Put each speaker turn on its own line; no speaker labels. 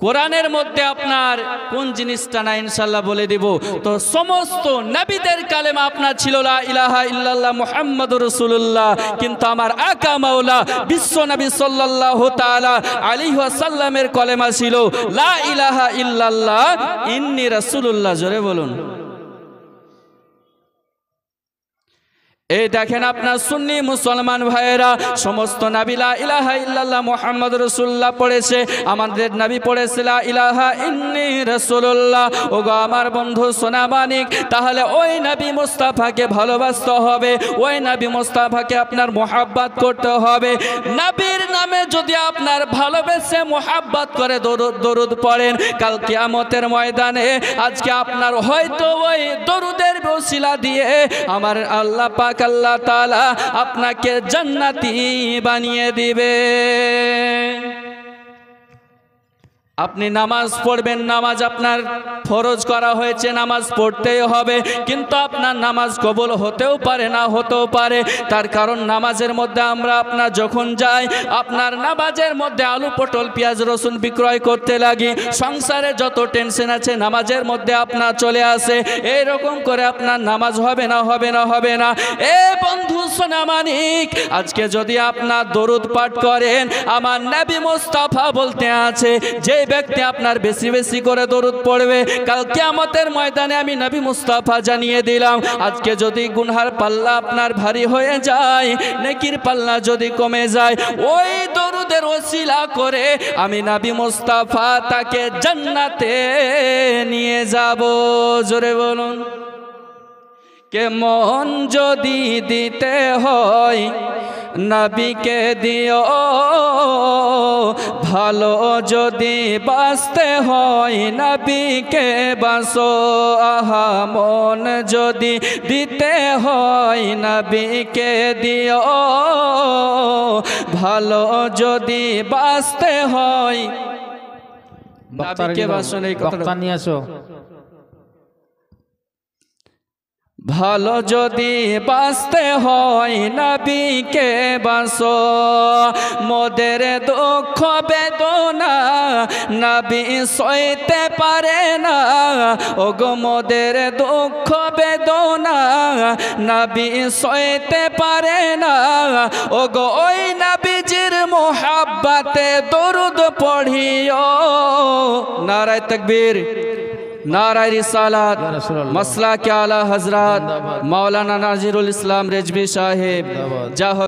কোরআনের মধ্যে আপনার কোন জিনিসটা না ইনশাআল্লাহ বলে দিব। তো সমস্ত নবীদের কালেমা আপনার ছিল লা ইলাহা ইল্লাল্লাহ মুহাম্মাদুর রাসূলুল্লাহ, কিন্তু আমার আকা মাওলা বিশ্ব নবী সাল্লাল্লাহু তাআলা আলাইহি ওয়াসাল্লামের কলেমা ছিল লা ইলাহা ইল্লাল্লাহ ইন্নী রাসূলুল্লাহ। জোরে বলুন। এই দেখেন আপনার সুন্নি মুসলমান ভাইয়েরা, সমস্ত নবী লা ইলাহা ইল্লাল্লাহ মুহাম্মাদুর রাসূলুল্লাহ পড়েছে, আমাদের নবী পড়েছে লা ইলাহা ইন্নী রাসূলুল্লাহ। ওগো আমার বন্ধু সোনামানিক, তাহলে ওই নবী মুস্তাফাকে ভালোবাসতে হবে, ওই নবী মুস্তাফাকে আপনার মুহাব্বত করতে হবে। নবীর নামে যদি আপনার ভালোবেসে মুহাব্বত করে দরুদ পড়েন, কাল কিয়ামতের ময়দানে আজকে আপনার হয়তো ওই দরুদের ওসিলা দিয়ে আমার আল্লাহ পাক আল্লাহ তাআলা আপনাকে জান্নাতি বানিয়ে দিবে। আপনি নামাজ পড়বেন, নামাজ আপনার ফরজ করা হয়েছে, নামাজ পড়তেই হবে, কিন্তু আপনার নামাজ কবুল হতেও পারে না হতেও পারে। তার কারণ নামাজের মধ্যে আমরা আপনার যখন যাই, আপনার নামাজের মধ্যে আলু পটল পেঁয়াজ রসুন বিক্রয় করতে লাগি, সংসারে যত টেনশন আছে নামাজের মধ্যে আপনার চলে আসে, এইরকম করে আপনার নামাজ হবে না হবে না হবে না। এ বন্ধু সোনামানিক, আজকে যদি আপনার দরুদ পাঠ করেন, আমার নবী মুস্তাফা বলতে আছে যে ব্যক্তি আপনার বেশি বেশি করে দরুদ পড়বে, কাল কিয়ামতের ময়দানে আমি নবী মুস্তাফা জানিয়ে দিলাম, আজকে যদি গুনহার পাল্লা আপনার ভারী হয়ে যায়, নেকির পাল্লা যদি কমে যায়, ওই দরুদের ওসিলা করে আমি নবী মুস্তাফা তাকে জান্নাতে নিয়ে যাব। জোরে বলুন। কে মন যদি দিতে হয় নবীকে দিও, ভালো যদি বাঁচতে হয় নবীকে বাঁচো। আহা মন যদি দিতে হয় নবীকে দিও, ভালো যদি বাঁচতে হয় নবীকে বাঁচো। এই কথাটা নিয়ে আসো। ভালো যদি বাঁচতে হয় নবীকে বাঁচো, মোদের দুঃখ বেদনা নবী সইতে পারে না। ওগো মোদের দুঃখ বেদনা নবী সইতে পারে না। ওগো ওই নবীজির মুহাব্বতে দরুদ পড়িও। নারায়ে তাকবীর, नाराए रिसालत, मसला के आला हजरत मौलाना नाजिरुल इस्लाम रिजवी साहेब।